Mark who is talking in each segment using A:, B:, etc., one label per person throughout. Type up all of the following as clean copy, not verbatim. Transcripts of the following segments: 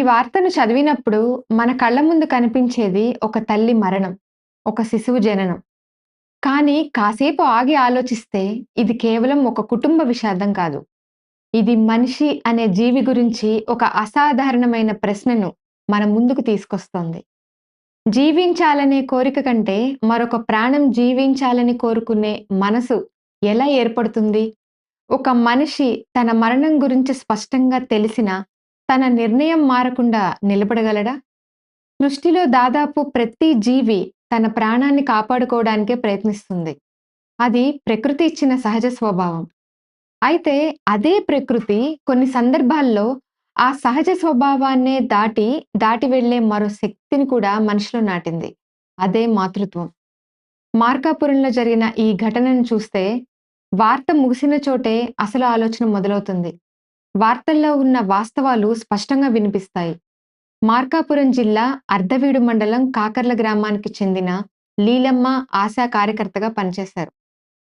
A: ఈ వార్తను చదివినప్పుడు మన కళ్ళ ముందు కనిపించేది ఒక తల్లి మరణం, ఒక శిశువు జననం. కానీ కాసేపు ఆగి ఆలోచిస్తే ఇది కేవలం ఒక కుటుంబ విషాదం కాదు. ఇది మనిషి అనే జీవి గురించి ఒక అసాధారణమైన ప్రశ్నను మన ముందుకు తీసుకొస్తోంది. జీవించాలనే కోరిక కంటే మరొక ప్రాణం జీవించాలని కోరుకునే మనసు ఎలా ఏర్పడుతుంది? ఒక మనిషి తన మరణం గురించి స్పష్టంగా తెలిసినా తన నిర్ణయం మారకుండా నిలబడగలడా? సృష్టిలో దాదాపు ప్రతి జీవి తన ప్రాణాన్ని కాపాడుకోవడానికే ప్రయత్నిస్తుంది. అది ప్రకృతి ఇచ్చిన సహజ స్వభావం. అయితే అదే ప్రకృతి కొన్ని సందర్భాల్లో ఆ సహజ స్వభావాన్నే దాటి వెళ్ళే మరో శక్తిని కూడా మనిషిలో నాటింది. అదే మాతృత్వం. మార్కాపురంలో జరిగిన ఈ ఘటనను చూస్తే వార్త ముగిసిన చోటే అసలు ఆలోచన మొదలవుతుంది. వార్తల్లో ఉన్న వాస్తవాలు స్పష్టంగా వినిపిస్తాయి. మార్కాపురం జిల్లా అర్ధవీడు మండలం కాకర్ల గ్రామానికి చెందిన లీలమ్మ ఆశా కార్యకర్తగా పనిచేశారు.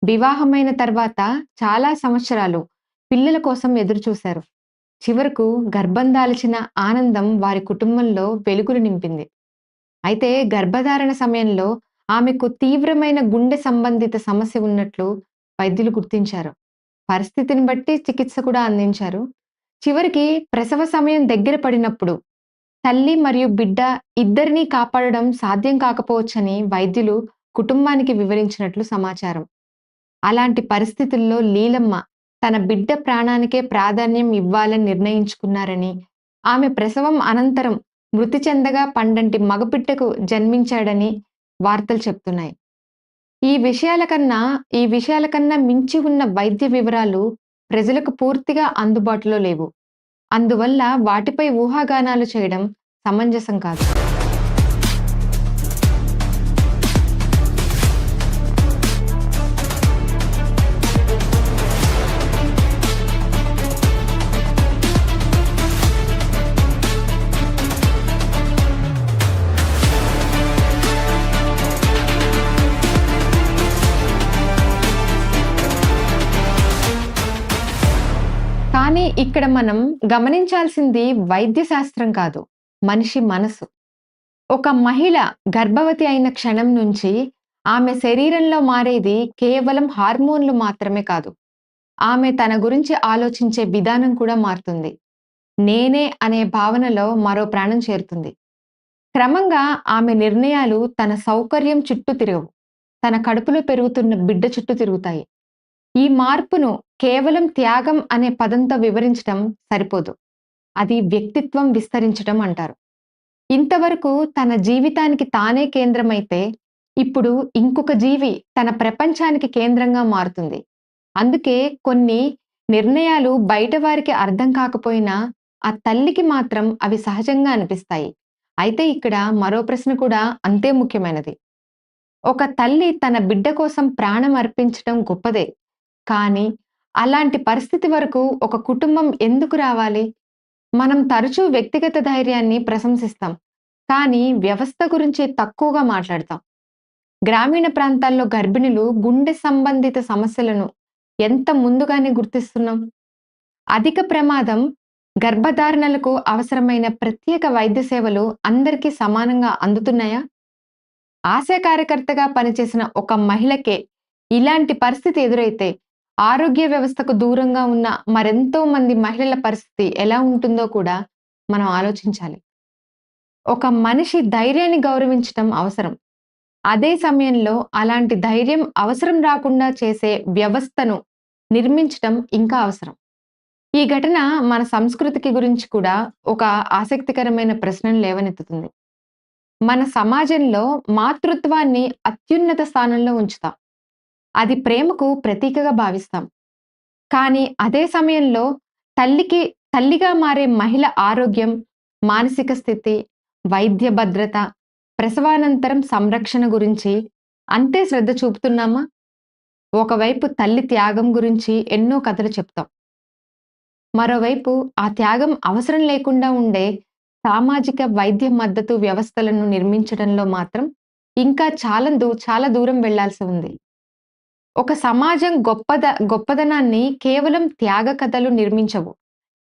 A: వివాహమైన తర్వాత చాలా సంవత్సరాలు పిల్లల కోసం ఎదురుచూశారు. చివరకు గర్భం దాల్చిన ఆనందం వారి కుటుంబంలో వెలుగులు నింపింది. అయితే గర్భధారణ సమయంలో ఆమెకు తీవ్రమైన గుండె సంబంధిత సమస్య ఉన్నట్లు వైద్యులు గుర్తించారు. పరిస్థితిని బట్టి చికిత్స కూడా అందించారు. చివరికి ప్రసవ సమయం దగ్గర పడినప్పుడు తల్లి మరియు బిడ్డ ఇద్దరినీ కాపాడడం సాధ్యం కాకపోవచ్చని వైద్యులు కుటుంబానికి వివరించినట్లు సమాచారం. అలాంటి పరిస్థితుల్లో లీలమ్మ తన బిడ్డ ప్రాణానికే ప్రాధాన్యం ఇవ్వాలని నిర్ణయించుకున్నారని, ఆమె ప్రసవం అనంతరం మృతి చెందగా పండంటి మగబిడ్డకు జన్మించాడని వార్తలు చెప్తున్నాయి. ఈ విషయాల కన్నా మించి ఉన్న వైద్య వివరాలు ప్రజలకు పూర్తిగా అందుబాటులో లేవు. అందువల్ల వాటిపై ఊహాగానాలు చేయడం సమంజసం కాదు. కానీ ఇక్కడ మనం గమనించాల్సింది వైద్య శాస్త్రం కాదు, మనిషి మనసు. ఒక మహిళ గర్భవతి అయిన క్షణం నుంచి ఆమె శరీరంలో మారేది కేవలం హార్మోన్లు మాత్రమే కాదు. ఆమె తన గురించి ఆలోచించే విధానం కూడా మారుతుంది. నేనే అనే భావనలో మరో ప్రాణం చేరుతుంది. క్రమంగా ఆమె నిర్ణయాలు తన సౌకర్యం చుట్టూ తిరగవు. తన కడుపులో పెరుగుతున్న బిడ్డ చుట్టూ తిరుగుతాయి. ఈ మార్పును కేవలం త్యాగం అనే పదంతో వివరించడం సరిపోదు. అది వ్యక్తిత్వం విస్తరించడం అంటారు. ఇంతవరకు తన జీవితానికి తానే కేంద్రమైతే ఇప్పుడు ఇంకొక జీవి తన ప్రపంచానికి కేంద్రంగా మారుతుంది. అందుకే కొన్ని నిర్ణయాలు బయట వారికి అర్థం కాకపోయినా ఆ తల్లికి మాత్రం అవి సహజంగా అనిపిస్తాయి. అయితే ఇక్కడ మరో ప్రశ్న కూడా అంతే ముఖ్యమైనది. ఒక తల్లి తన బిడ్డ కోసం ప్రాణం అర్పించడం గొప్పదే. కానీ అలాంటి పరిస్థితి వరకు ఒక కుటుంబం ఎందుకు రావాలి? మనం తరచూ వ్యక్తిగత ధైర్యాన్ని ప్రశంసిస్తాం. కానీ వ్యవస్థ గురించి తక్కువగా మాట్లాడతాం. గ్రామీణ ప్రాంతాల్లో గర్భిణులు గుండె సంబంధిత సమస్యలను ఎంత ముందుగానే గుర్తిస్తున్నాం? అధిక ప్రమాదం, గర్భధారణలకు అవసరమైన ప్రత్యేక వైద్య సేవలు అందరికీ సమానంగా అందుతున్నాయా? ఆశా కార్యకర్తగా పనిచేసిన ఒక మహిళకే ఇలాంటి పరిస్థితి ఎదురైతే ఆరోగ్య వ్యవస్థకు దూరంగా ఉన్న మరెంతో మంది మహిళల పరిస్థితి ఎలా ఉంటుందో కూడా మనం ఆలోచించాలి. ఒక మనిషి ధైర్యాన్ని గౌరవించటం అవసరం. అదే సమయంలో అలాంటి ధైర్యం అవసరం రాకుండా చేసే వ్యవస్థను నిర్మించటం ఇంకా అవసరం. ఈ ఘటన మన సంస్కృతికి గురించి కూడా ఒక ఆసక్తికరమైన ప్రశ్నను లేవనెత్తుతుంది. మన సమాజంలో మాతృత్వాన్ని అత్యున్నత స్థానంలో ఉంచుతాం. అది ప్రేమకు ప్రతీకగా భావిస్తాం. కానీ అదే సమయంలో తల్లిగా మారే మహిళ ఆరోగ్యం, మానసిక స్థితి, వైద్య భద్రత, ప్రసవానంతరం సంరక్షణ గురించి అంతే శ్రద్ధ చూపుతున్నామా? ఒకవైపు తల్లి త్యాగం గురించి ఎన్నో కథలు చెప్తాం. మరోవైపు ఆ త్యాగం అవసరం లేకుండా ఉండే సామాజిక వైద్య మద్దతు వ్యవస్థలను నిర్మించడంలో మాత్రం ఇంకా చాలా దూరం వెళ్లాల్సి ఉంది. ఒక సమాజం గొప్పదనాన్ని కేవలం త్యాగ కథలు నిర్మించవు.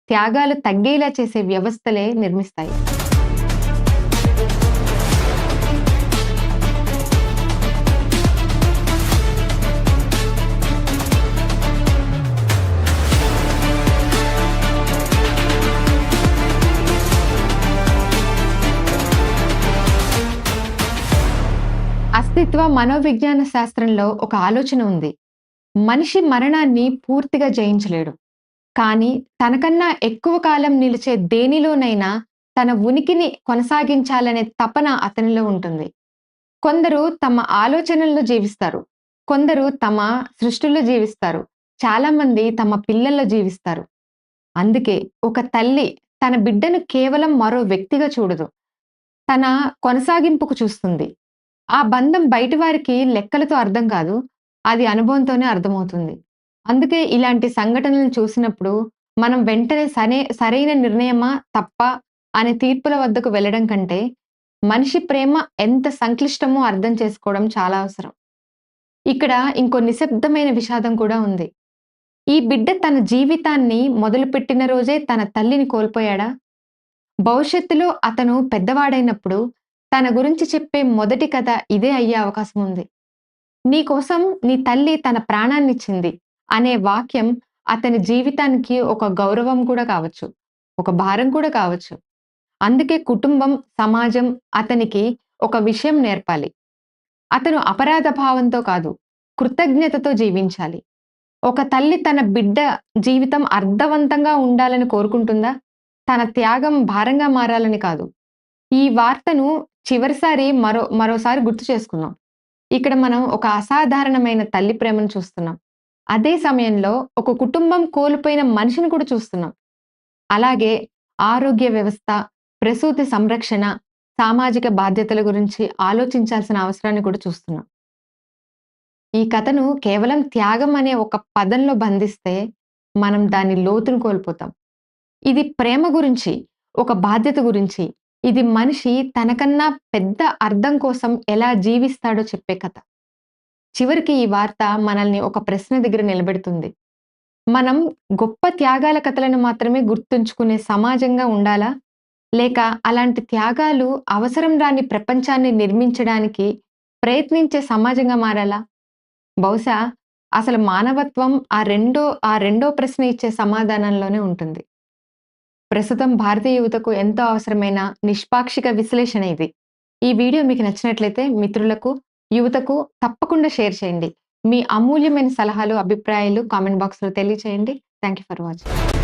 A: త్యాగాలు తగ్గేలా చేసే వ్యవస్థలే నిర్మిస్తాయి. అస్తిత్వ మనోవిజ్ఞాన శాస్త్రంలో ఒక ఆలోచన ఉంది. మనిషి మరణాన్ని పూర్తిగా జయించలేడు. కానీ తనకన్నా ఎక్కువ కాలం నిలిచే దేనిలోనైనా తన ఉనికిని కొనసాగించాలనే తపన అతనిలో ఉంటుంది. కొందరు తమ ఆలోచనల్లో జీవిస్తారు. కొందరు తమ సృష్టిలో జీవిస్తారు. చాలామంది తమ పిల్లల్లో జీవిస్తారు. అందుకే ఒక తల్లి తన బిడ్డను కేవలం మరో వ్యక్తిగా చూడదు. తన కొనసాగింపుకు చూస్తుంది. ఆ బంధం బయటి వారికి లెక్కలతో అర్థం కాదు. అది అనుభవంతోనే అర్థమవుతుంది. అందుకే ఇలాంటి సంఘటనలు చూసినప్పుడు మనం వెంటనే సరైన నిర్ణయమా? తప్పా? అనే తీర్పుల వద్దకు వెళ్ళడం కంటే, మనిషి ప్రేమ ఎంత సంక్లిష్టమో అర్థం చేసుకోవడం చాలా అవసరం. ఇక్కడ ఇంకో నిశ్శబ్దమైన విషాదం కూడా ఉంది. ఈ బిడ్డ తన జీవితాన్ని మొదలుపెట్టిన రోజే తన తల్లిని కోల్పోయాడా? భవిష్యత్తులో అతను పెద్దవాడైనప్పుడు తన గురించి చెప్పే మొదటి కథ ఇదే అయ్యే అవకాశం ఉంది. "నీకోసం నీ తల్లి తన ప్రాణాన్నిచ్చింది" అనే వాక్యం అతని జీవితానికి ఒక గౌరవం కూడా కావచ్చు. ఒక భారం కూడా కావచ్చు. అందుకే కుటుంబం, సమాజం అతనికి ఒక విషయం నేర్పాలి. అతను అపరాధ భావంతో కాదు, కృతజ్ఞతతో జీవించాలి. ఒక తల్లి తన బిడ్డ జీవితం అర్థవంతంగా ఉండాలని కోరుకుంటుందా? తన త్యాగం భారంగా మారాలని కాదు. ఈ వార్తను చివరిసారి మరోసారి గుర్తు చేసుకుందాం. ఇక్కడ మనం ఒక అసాధారణమైన తల్లి ప్రేమను చూస్తున్నాం. అదే సమయంలో ఒక కుటుంబం కోల్పోయిన మనిషిని కూడా చూస్తున్నాం. అలాగే ఆరోగ్య వ్యవస్థ, ప్రసూతి సంరక్షణ, సామాజిక బాధ్యతల గురించి ఆలోచించాల్సిన అవసరాన్ని కూడా చూస్తున్నాం. ఈ కథను కేవలం త్యాగం అనే ఒక పదంలో బంధిస్తే మనం దాని లోతును కోల్పోతాం. ఇది ప్రేమ గురించి, ఒక బాధ్యత గురించి, ఇది మనిషి తనకన్నా పెద్ద అర్థం కోసం ఎలా జీవిస్తాడో చెప్పే కథ. చివరికి ఈ వార్త మనల్ని ఒక ప్రశ్న దగ్గర నిలబెడుతుంది. మనం గొప్ప త్యాగాల కథలను మాత్రమే గుర్తుంచుకునే సమాజంగా ఉండాలా? లేక అలాంటి త్యాగాలు అవసరం రాని ప్రపంచాన్ని నిర్మించడానికి ప్రయత్నించే సమాజంగా మారాలా? బహుశా అసలు మానవత్వం ఆ రెండో ప్రశ్న ఇచ్చే సమాధానంలోనే ఉంటుంది. ప్రస్తుతం భారతీయ యువతకు ఎంతో అవసరమైన నిష్పాక్షిక విశ్లేషణ ఇది. ఈ వీడియో మీకు నచ్చినట్లయితే మిత్రులకు, యువతకు తప్పకుండా షేర్ చేయండి. మీ అమూల్యమైన సలహాలు, అభిప్రాయాలు కామెంట్ బాక్స్‌లో తెలియచేయండి. Thank you for watching.